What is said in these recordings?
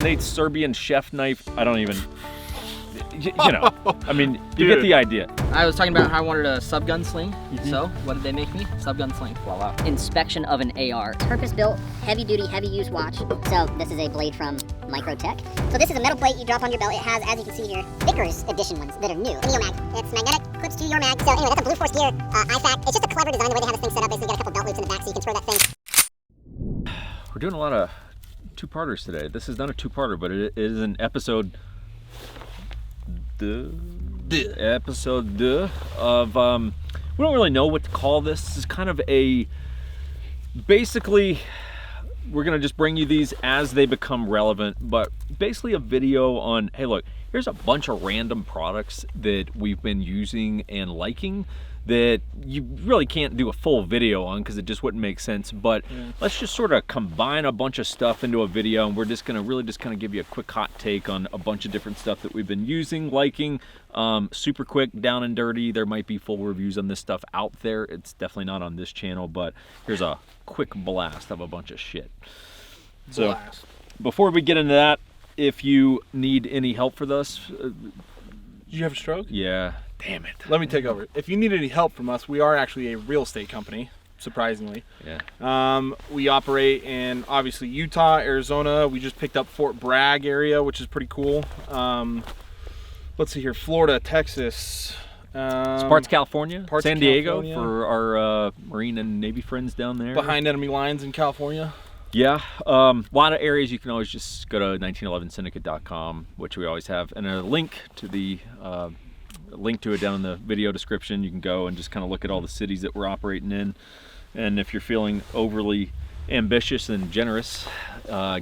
Nate's Serbian chef knife. I don't even, you know, I mean, you get the idea. I was talking about how I wanted a subgun sling. So what did they make me? Subgun sling. Voila. Inspection of an AR. Purpose-built, heavy-duty, heavy-use watch. So this is a blade from Microtech. So this is a metal plate you drop on your belt. It has, as you can see here, Vickers edition ones that are new. The Neomag. It's magnetic, clips to your mag. So anyway, that's a Blue Force gear IFAK. It's just a clever design the way they have this thing set up. Basically, got a couple belt loops in the back so you can throw that thing. We're doing a lot of two-parters today. This is not a two-parter, but it is an episode of we don't really know what to call this. This is kind of a, basically we're gonna just bring you these as they become relevant, but basically a video on, hey look, here's a bunch of random products that we've been using and liking that you really can't do a full video on because it just wouldn't make sense, but let's just sort of combine a bunch of stuff into a video, and we're just gonna really just kind of give you a quick hot take on a bunch of different stuff that we've been using, liking, super quick, down and dirty. There might be full reviews on this stuff out there. It's definitely not on this channel, but here's a quick blast of a bunch of shit. So before we get into that, if you need any help for this, did you have a stroke? Yeah. Damn it. Let me take over. If you need any help from us, we are actually a real estate company, surprisingly. Yeah. We operate in, obviously, Utah, Arizona. We just picked up Fort Bragg area, which is pretty cool. Let's see here, Florida, Texas. Parts California, parts San of Diego California. for our Marine and Navy friends down there. Behind enemy lines in California. Yeah, a lot of areas. You can always just go to 1911syndicate.com, which we always have, and a link to the link to it down in the video description. You can go and just kind of look at all the cities that we're operating in, and if you're feeling overly ambitious and generous,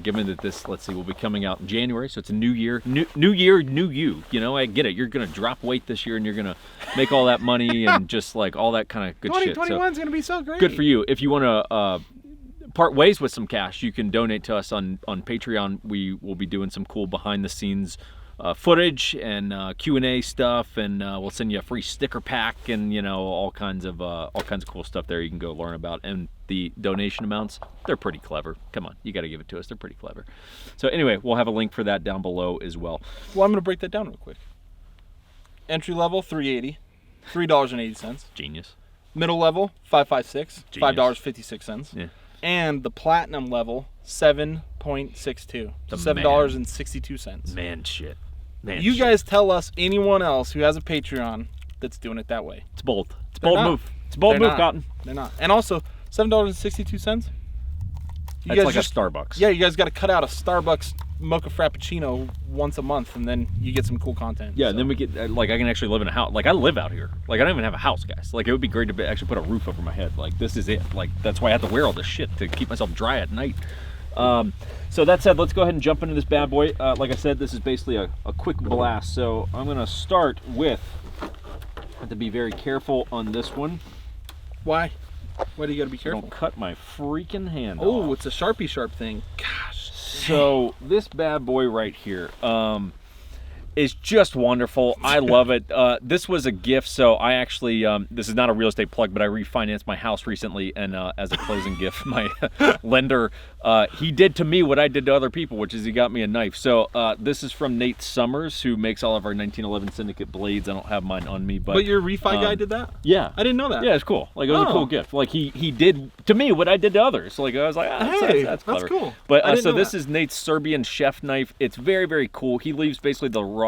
given that this, let's see, will be coming out in January, so it's a new year, new year, new you. You know, I get it. You're gonna drop weight this year, and you're gonna make all that money and just like all that kind of good shit. 2021 is gonna be so great. Good for you. If you want to part ways with some cash, you can donate to us on Patreon. We will be doing some cool behind the scenes footage and Q&A stuff, and we'll send you a free sticker pack and, you know, all kinds of cool stuff there you can go learn about. And the donation amounts, they're pretty clever. Come on, you got to give it to us. They're pretty clever. So anyway, we'll have a link for that down below as well. Well, I'm gonna break that down real quick. Entry level, $3.80, $3.80. Genius. Middle level, $5.56, Genius. $5.56. Yeah. And the platinum level, $7.62, $7.62. Man shit. Man You shit. guys tell us anyone else who has a Patreon that's doing it that way. It's bold. It's a They're bold not. move. It's a bold They're move, not. Cotton. They're not. And also, $7.62. That's like a Starbucks. Yeah, you guys got to cut out a Starbucks mocha frappuccino once a month, and then you get some cool content. Yeah, so. and then we get, like, I can actually live in a house. Like, I live out here. Like, I don't even have a house, guys. Like, it would be great to actually put a roof over my head. Like, this is it. Like, that's why I have to wear all this shit, to keep myself dry at night. So that said, let's go ahead and jump into this bad boy. Like I said, this is basically a quick blast. So I'm going to start with, have to be very careful on this one. Why? Why do you got to be careful? Don't cut my freaking hand Oh, off. it's a Sharpie Sharp thing. Gosh. So this bad boy right here is just wonderful. I love it. This was a gift, so I actually, this is not a real estate plug, but I refinanced my house recently, and as a closing gift, my lender, he did to me what I did to other people, which is he got me a knife. So this is from Nate Summers, who makes all of our 1911 Syndicate blades. I don't have mine on me, But your refi guy did that? Yeah. I didn't know that. Yeah, it's cool. Like, it was a cool gift. Like, he did to me what I did to others. Like, I was like, Hey, that's clever. cool. But I didn't so know this that. is Nate's Serbian chef knife. It's very, very cool. He leaves basically the raw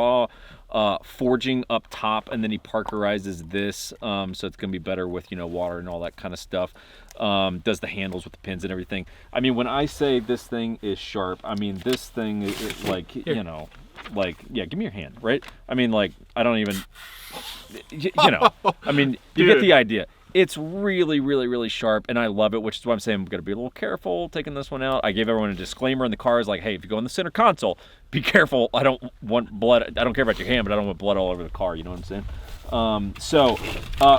forging up top, and then he parkerizes this, so it's gonna be better with, you know, water and all that kind of stuff. Does the handles with the pins and everything. I mean, when I say this thing is sharp, I mean this thing is like, you know, like, yeah, give me your hand, right? I mean, like, I don't even, you know, I mean, you get the idea. It's really, really, really sharp, and I love it, which is why I'm saying I'm going to be a little careful taking this one out. I gave everyone a disclaimer in the car. Is like, hey, if you go in the center console, be careful. I don't want blood. I don't care about your hand, but I don't want blood all over the car. You know what I'm saying?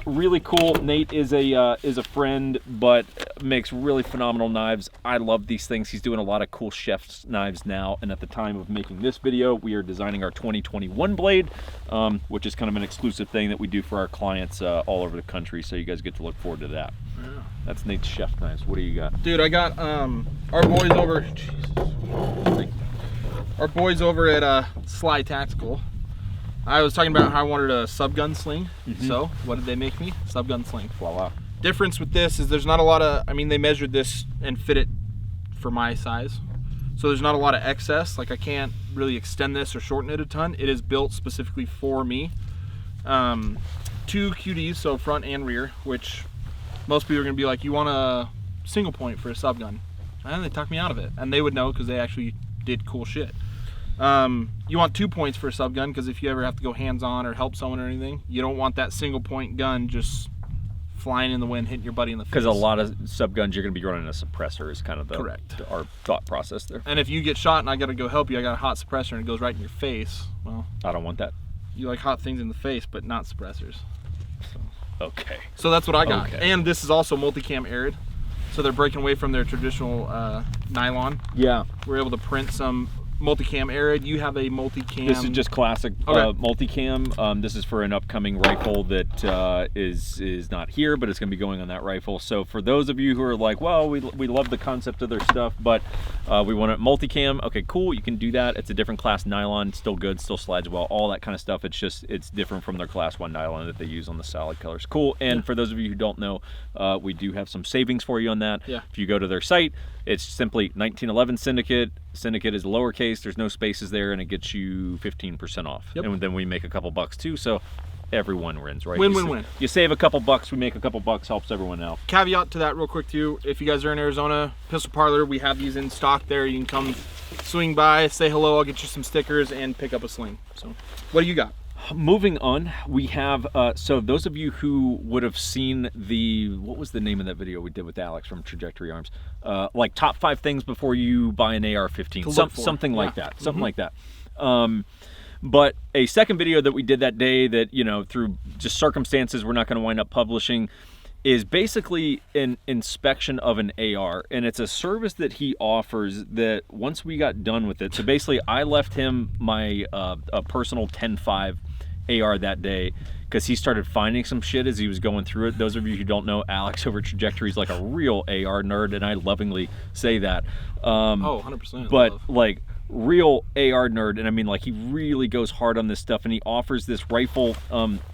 Really cool. Nate is a friend, but makes really phenomenal knives. I love these things. He's doing a lot of cool chef's knives now, and at the time of making this video, we are designing our 2021 blade, which is kind of an exclusive thing that we do for our clients all over the country, so you guys get to look forward to that. Yeah. That's Nate's chef knives. What do you got? Dude, I got our boys over. Jesus. our boys over at Sly Tactical. I was talking about how I wanted a subgun sling. So what did they make me? Subgun sling. Voila. Difference with this is there's not a lot of, I mean, they measured this and fit it for my size. So there's not a lot of excess. Like I can't really extend this or shorten it a ton. It is built specifically for me. 2 QDs, so front and rear, which most people are gonna be like, you want a single point for a subgun. And they talked me out of it. And they would know because they actually did cool shit. You want 2 points for a subgun because if you ever have to go hands-on or help someone or anything, you don't want that single point gun just flying in the wind, hitting your buddy in the face. Because a lot of subguns, you're going to be running a suppressor is kind of our thought process there. And if you get shot and I got to go help you, I got a hot suppressor and it goes right in your face, well... I don't want that. You like hot things in the face, but not suppressors. So. Okay. So that's what I got. Okay. And this is also multicam Arid. So they're breaking away from their traditional nylon. Yeah. We're able to print some multicam Arid. You have a multicam. This is just classic multicam. This is for an upcoming rifle that is not here, but it's going to be going on that rifle. So for those of you who are like, well, we love the concept of their stuff, but we want it multicam. Okay, cool. You can do that. It's a different class nylon. Still good. Still slides well. All that kind of stuff. It's different from their class 1 nylon that they use on the solid colors. Cool. And for those of you who don't know, we do have some savings for you on that. Yeah. If you go to their site, it's simply 1911 Syndicate. Syndicate is lowercase, there's no spaces there, and it gets you 15% off. Yep. And then we make a couple bucks too, so everyone wins, right? Win-win-win. You save a couple bucks, we make a couple bucks, helps everyone out. Caveat to that real quick too, if you guys are in Arizona, Pistol Parlor, we have these in stock there. You can come swing by, say hello, I'll get you some stickers, and pick up a sling. So, what do you got? Moving on, we have, so those of you who would have seen what was the name of that video we did with Alex from Trajectory Arms? Like top 5 things before you buy an AR-15, something like that, something like that. But a second video that we did that day that, you know, through just circumstances we're not going to wind up publishing is basically an inspection of an AR, and it's a service that he offers that once we got done with it, so basically I left him my a personal 10.5 AR that day because he started finding some shit as he was going through it. Those of you who don't know, Alex over Trajectory is like a real AR nerd, and I lovingly say that. Oh, 100%. But like real AR nerd, and I mean like he really goes hard on this stuff, and he offers this rifle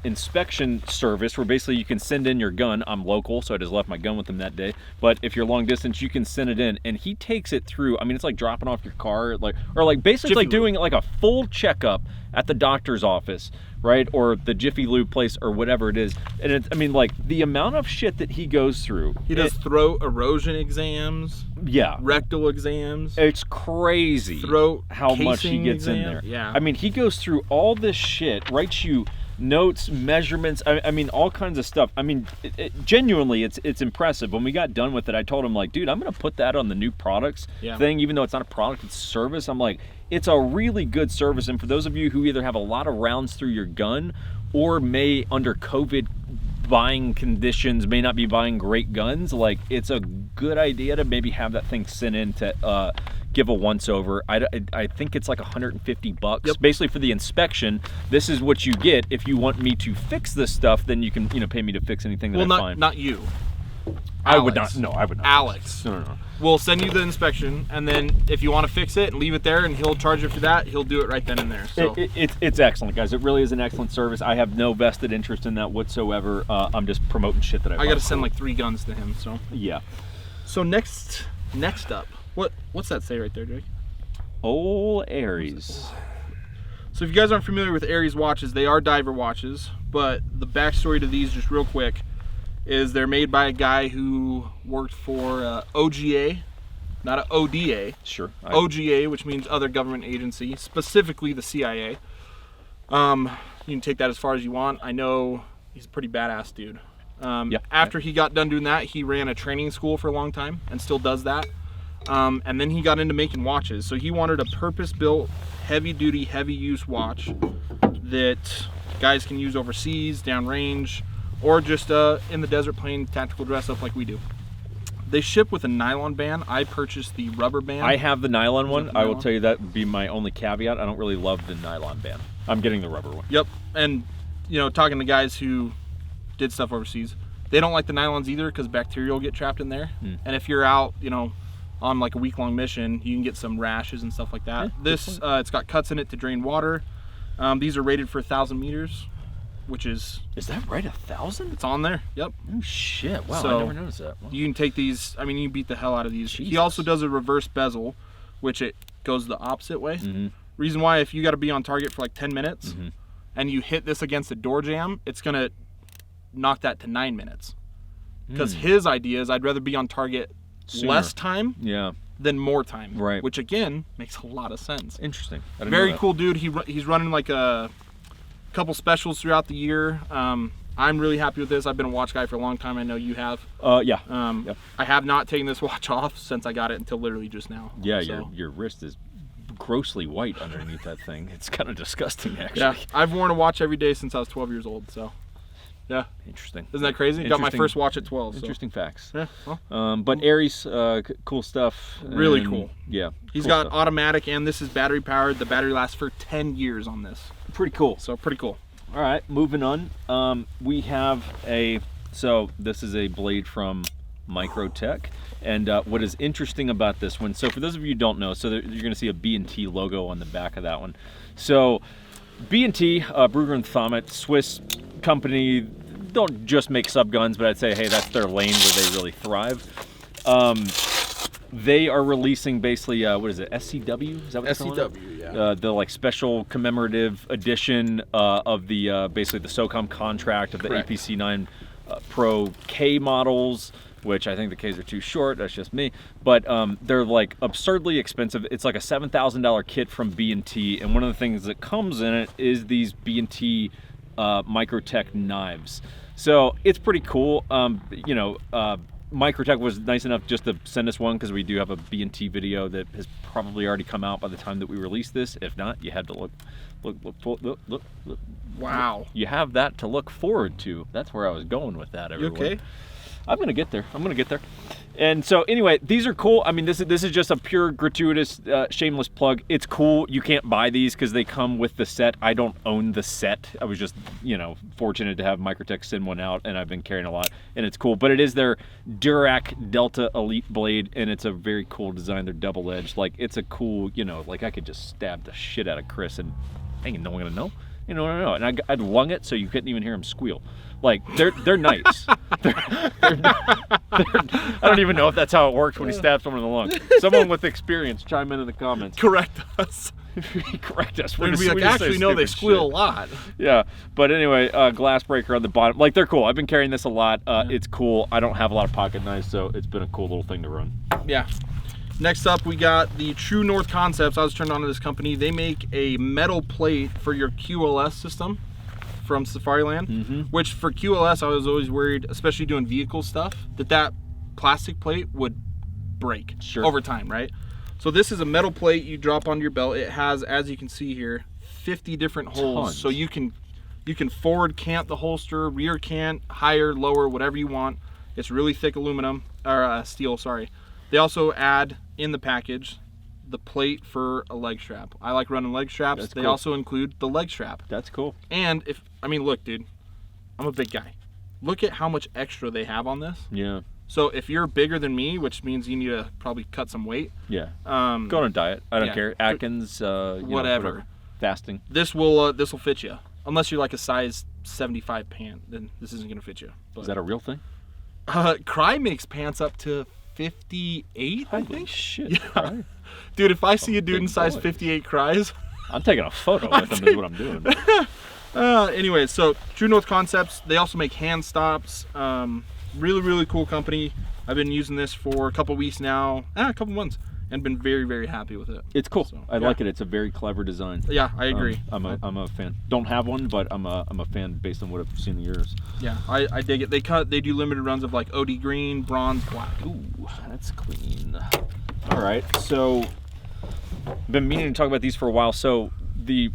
inspection service where basically you can send in your gun. I'm local, so I just left my gun with him that day, but if you're long distance you can send it in, and he takes it through. I mean, it's like dropping off your car, or basically like doing like a full checkup at the doctor's office, right, or the Jiffy Lube place or whatever it is. And it's, I mean, like the amount of shit that he goes through. He does throat erosion exams, yeah, rectal exams. It's crazy how much he gets in there. Yeah, I mean, he goes through all this shit, writes you notes, measurements, I mean all kinds of stuff. I mean, genuinely it's impressive. When we got done with it, I told him like, dude, I'm gonna put that on the new products thing, even though it's not a product, it's a service. I'm like, it's a really good service. And for those of you who either have a lot of rounds through your gun or may under COVID buying conditions may not be buying great guns, like it's a good idea to maybe have that thing sent in to give a once over. I think it's like 150 bucks basically for the inspection. This is what you get. If you want me to fix this stuff, then you can, you know, pay me to fix anything that I find. Not you. I would not. No, I would not. Alex. No. We'll send you the inspection, and then if you want to fix it and leave it there, and he'll charge you for that, he'll do it right then and there. So it's excellent, guys. It really is an excellent service. I have no vested interest in that whatsoever. I'm just promoting shit that I got to send like 3 guns to him. So yeah. So next up, what's that say right there, Jake? Old Aries. So if you guys aren't familiar with Aries watches, they are diver watches, but the backstory to these, just real quick, is they're made by a guy who worked for OGA, not a ODA. Sure. OGA, which means other government agency, specifically the CIA. You can take that as far as you want. I know he's a pretty badass dude. After he got done doing that, he ran a training school for a long time and still does that. And then he got into making watches. So he wanted a purpose-built, heavy-duty, heavy-use watch that guys can use overseas, downrange, or just in the desert playing tactical dress up like we do. They ship with a nylon band. I purchased the rubber band. I have the nylon one. I will tell you that would be my only caveat. I don't really love the nylon band. I'm getting the rubber one. Yep. And, you know, talking to guys who did stuff overseas, they don't like the nylons either because bacteria will get trapped in there. And if you're out, you know, on like a week-long mission, you can get some rashes and stuff like that. This, it's got cuts in it to drain water. These are rated for 1,000 meters, which is... Is that right, 1,000? It's on there, yep. Oh shit, wow, So I never noticed that. Wow. you can take these, I mean, you can beat the hell out of these. Jesus. He also does a reverse bezel, which it goes the opposite way. Mm-hmm. Reason why, if you got to be on target for like 10 minutes, Mm-hmm. and you hit this against a door jamb, it's gonna knock that to 9 minutes. Because his idea is I'd rather be on target Sooner. less time Yeah, than more time. Right. Which again makes a lot of sense. interesting. I didn't Very know that. cool dude. He's running like a couple specials throughout the year. I'm really happy with this. I've been a watch guy for a long time. I know you have. Yeah. Yep. I have not taken this watch off since I got it until literally just now. Yeah, So, your wrist is grossly white underneath that thing. It's kind of disgusting, actually. yeah, I've worn a watch every day since I was 12 years old. So yeah, Interesting. isn't that crazy? Got my Interesting- first watch at 12. So. Interesting facts. Yeah, well, But Aries, cool stuff. Really and, cool. Yeah. he's cool got stuff. automatic, and this is battery powered. The battery lasts for 10 years on this. Pretty cool. So pretty cool. All right, moving on. We have so this is a blade from Microtech. And what is interesting about this one, so for those of you who don't know, so you're going to see a B&T logo on the back of that one. So B&T, Brugger and Thomet, Swiss company, don't just make subguns, but I'd say, hey, that's their lane where they really thrive. They are releasing basically, what is it, SCW? Is that what they're calling it? SCW, yeah. The like special commemorative edition of the basically the SOCOM contract of the Correct. APC9 Pro K models, which I think the Ks are too short. That's just me. But they're like absurdly expensive. It's like a $7,000 kit from B&T, and one of the things that comes in it is these B&T Microtech knives. So it's pretty cool. Microtech was nice enough just to send us one because we do have a B&T video that has probably already come out by the time that we release this. If not, you had to look. Wow. You have that to look forward to. That's where I was going with that. You Everyone. okay? I'm gonna get there. And so anyway, these are cool. I mean, this is just a pure gratuitous, shameless plug. It's cool. You can't buy these because they come with the set. I don't own the set. I was just, fortunate to have Microtech send one out, and I've been carrying a lot, and it's cool. But it is their Durac Delta Elite blade, and it's a very cool design. They're double-edged. Like, it's a cool, like I could just stab the shit out of Chris, and ain't no one gonna know. And I'd lung it so you couldn't even hear him squeal. Like, they're nice. I don't even know if that's how it works when he stabs someone in the lung. Someone with experience, chime in the comments. Correct us. Correct us. We're gonna be like, actually, no, they squeal a lot. Yeah, but anyway, glass breaker on the bottom. Like, they're cool. I've been carrying this a lot. It's cool. I don't have a lot of pocket knives, so it's been a cool little thing to run. Yeah. Next up, we got the True North Concepts. I was turned on to this company. They make a metal plate for your QLS system from Safariland, which for QLS, I was always worried, especially doing vehicle stuff, that plastic plate would break over time, right? So this is a metal plate you drop onto your belt. It has, as you can see here, 50 different holes. Tons. So you can forward cant the holster, rear cant, higher, lower, whatever you want. It's really thick aluminum, or steel, sorry. They also add in the package the plate for a leg strap. I like running leg straps. That's they cool. also include the leg strap. That's cool. And look, dude, I'm a big guy. Look at how much extra they have on this. Yeah. So if you're bigger than me, which means you need to probably cut some weight. Yeah. Go on a diet. I don't care. Atkins, whatever. Fasting. This will fit you. Unless you're like a size 75 pant, then this isn't gonna fit you. But, Is that a real thing? Cry makes pants up to 58, I think. Shit. Yeah. Right. Dude, if I see a dude Big in size boy. 58 cries. I'm taking a photo with them is what I'm doing. Anyways, so True North Concepts, they also make hand stops. Really, really cool company. I've been using this for a couple weeks now, a couple months, and been very, very happy with it. It's cool. So, I like it. It's a very clever design. Yeah, I agree. I'm a fan. Don't have one, but I'm a fan based on what I've seen of yours. Yeah, I dig it. They do limited runs of like OD green, bronze, black. Ooh, that's clean. All right, so I've been meaning to talk about these for a while. So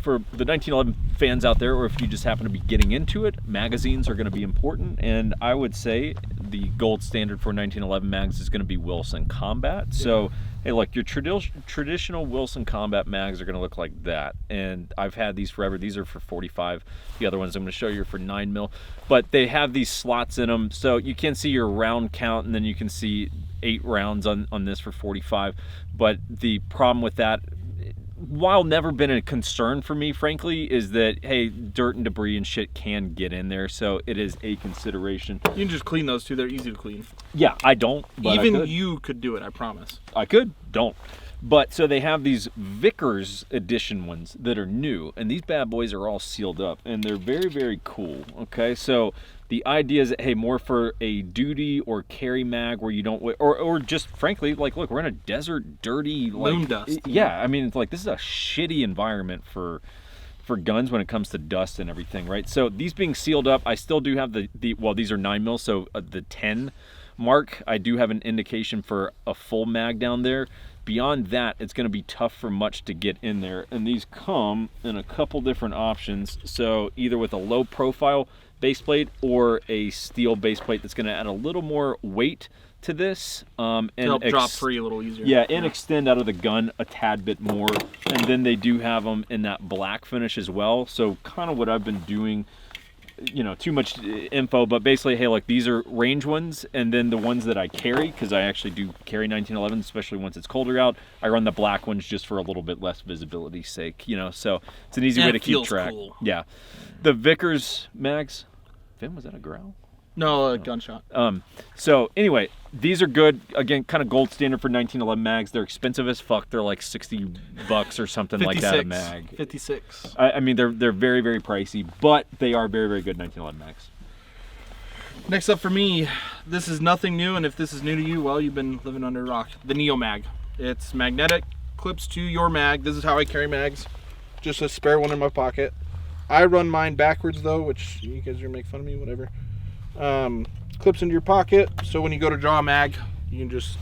for the 1911 fans out there, or if you just happen to be getting into it, magazines are going to be important, and I would say the gold standard for 1911 mags is going to be Wilson Combat. So, hey, look, your traditional Wilson Combat mags are going to look like that. And I've had these forever. These are for 45. The other ones I'm going to show you are for 9 mil. But they have these slots in them, so you can see your round count, and then you can see 8 rounds on this for 45. But the problem with that, while never been a concern for me, frankly, is that, hey, dirt and debris and shit can get in there, so it is a consideration. You can just clean those too. They're easy to clean. Yeah, I don't, but even you could do it, I promise. I could, don't. But so they have these Vickers edition ones that are new, and these bad boys are all sealed up, and they're very, very cool. Okay, so the idea is that, hey, more for a duty or carry mag where you don't, or just frankly, like, look, we're in a desert, dirty, like, moon dust. Yeah, I mean, it's like, this is a shitty environment for guns when it comes to dust and everything, right? So these being sealed up, I still do have the well, these are 9 mil, so the 10 mark, I do have an indication for a full mag down there. Beyond that, it's going to be tough for much to get in there, and these come in a couple different options. So either with a low profile base plate or a steel base plate that's going to add a little more weight to this, and help drop free a little easier. Yeah, and extend out of the gun a tad bit more. And then they do have them in that black finish as well. So kind of what I've been doing, you know, too much info, but basically, hey, like, these are range ones, and then the ones that I carry, because I actually do carry 1911, especially once it's colder out, I run the black ones just for a little bit less visibility's sake, you know, so it's an easy way to keep track. Cool. Yeah. The Vickers mags, Finn, was that a growl? No, a gunshot. So anyway, these are good. Again, kind of gold standard for 1911 mags. They're expensive as fuck. They're like $60 or something like that a mag. 56. I mean, they're very, very pricey, but they are very, very good 1911 mags. Next up for me, this is nothing new, and if this is new to you, well, you've been living under a rock. The Neomag. It's magnetic, clips to your mag. This is how I carry mags. Just a spare one in my pocket. I run mine backwards though, which you guys are gonna make fun of me, whatever. Clips into your pocket, so when you go to draw a mag, you can just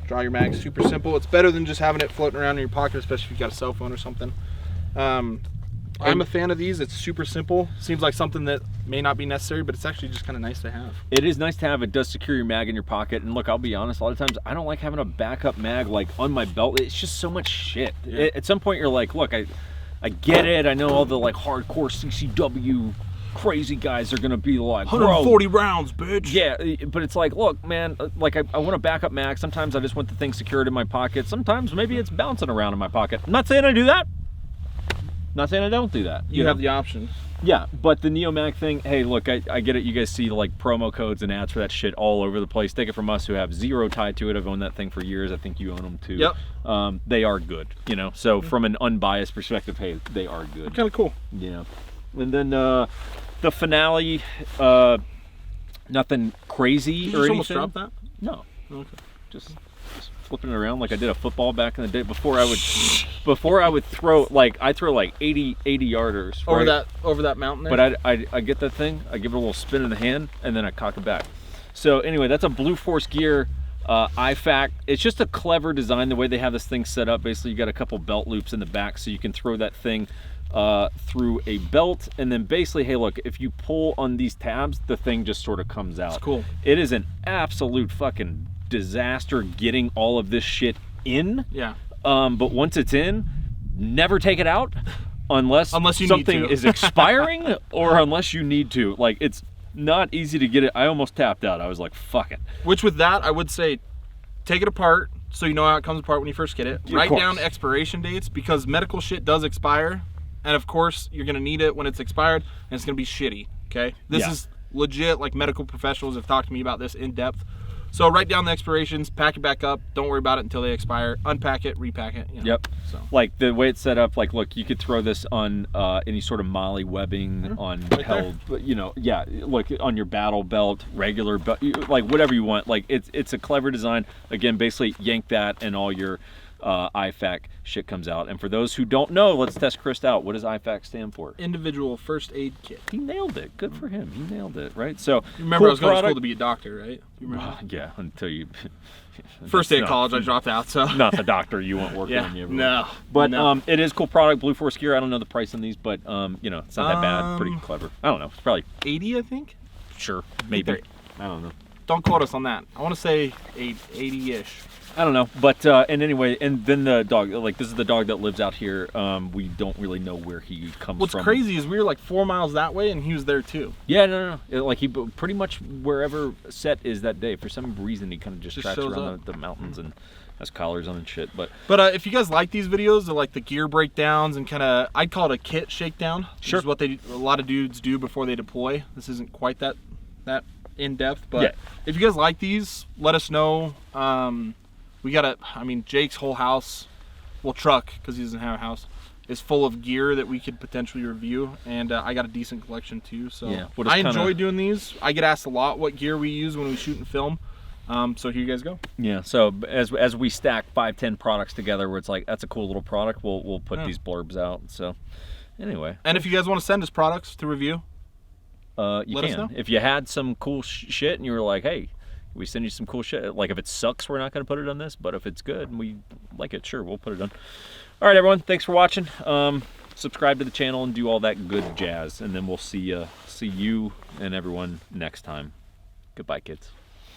draw your mag. Super simple. It's better than just having it floating around in your pocket, especially if you've got a cell phone or something. I'm a fan of these. It's super simple. Seems like something that may not be necessary, but it's actually just kind of nice to have. It is nice to have. It does secure your mag in your pocket. And look, I'll be honest, a lot of times I don't like having a backup mag like on my belt. It's just so much shit. Yeah. At some point you're like, look, I get it. I know all the like hardcore CCW crazy guys are gonna be like, 140 rounds, bitch. Yeah, but it's like, look, man, like I want a backup mag. Sometimes I just want the thing secured in my pocket. Sometimes maybe it's bouncing around in my pocket. I'm not saying I do that. Not saying I don't do that. You have the option. Yeah, but the Neomag thing, hey, look, I get it. You guys see like promo codes and ads for that shit all over the place. Take it from us who have zero tied to it. I've owned that thing for years. I think you own them too. Yep. They are good, you know. So from an unbiased perspective, hey, they are good. Kind of cool. Yeah. And then the finale, nothing crazy Did or you anything. almost drop that? No. Okay. Just flipping it around like I did a football back in the day. Before I would throw, like, I throw like 80 yarders over that mountain there. But I get that thing, I give it a little spin in the hand, and then I cock it back. So anyway, that's a Blue Force Gear IFAK. It's just a clever design the way they have this thing set up. Basically, you got a couple belt loops in the back, so you can throw that thing through a belt, and then basically, hey, look, if you pull on these tabs, the thing just sort of comes out. It's cool. It is an absolute fucking disaster getting all of this shit in. Yeah. But once it's in, never take it out unless you something need to. is expiring or unless you need to. Like, it's not easy to get it. I almost tapped out. I was like, fuck it. Which with that, I would say take it apart so you know how it comes apart when you first get it. Write down expiration dates, because medical shit does expire. And of course, you're gonna need it when it's expired, and it's gonna be shitty, okay? This is legit, like, medical professionals have talked to me about this in depth. So write down the expirations, pack it back up, don't worry about it until they expire, unpack it, repack it. You know, Yep. So. Like, the way it's set up, like, look, you could throw this on any sort of molly webbing on held, you know, yeah, like on your battle belt, regular belt, like whatever you want. Like, it's a clever design. Again, basically yank that and all your IFAK shit comes out. And for those who don't know, let's test Chris out. What does IFAK stand for? Individual first aid kit. He nailed it. Good for him. He nailed it, right? So, you remember, I was going to school to be a doctor, right? You remember? Yeah, until you... First day of college, I dropped out, so... Not the doctor you want working on you. No. But it is cool product, Blue Force Gear. I don't know the price on these, but, you know, it's not that bad. Pretty clever. I don't know. It's probably... 80, I think? Sure, maybe. I don't know. Don't quote us on that. I want to say 80-ish. I don't know, but and anyway, and then the dog, like this is the dog that lives out here. We don't really know where he comes What's from. What's crazy is we were like 4 miles that way, and he was there too. Yeah, no. Like he pretty much wherever Set is that day. For some reason, he kind of just tracks around the mountains and has collars on and shit. But if you guys like these videos, they're like the gear breakdowns and kind of, I'd call it a kit shakedown. Sure. Which is what a lot of dudes do before they deploy. This isn't quite that in depth, but if you guys like these, let us know. We got Jake's whole house, well, truck, because he doesn't have a house, is full of gear that we could potentially review, and I got a decent collection too. So yeah, I enjoy doing these. I get asked a lot what gear we use when we shoot and film. So here you guys go. Yeah. So as we stack 5-10 products together, where it's like that's a cool little product, we'll put these blurbs out. So anyway. And if you guys want to send us products to review, you let us know. If you had some cool shit and you were like, hey, we send you some cool shit. Like if it sucks, we're not going to put it on this, but if it's good and we like it, sure, we'll put it on. All right, everyone, thanks for watching. Subscribe to the channel and do all that good jazz, and then we'll see you and everyone next time. Goodbye, kids.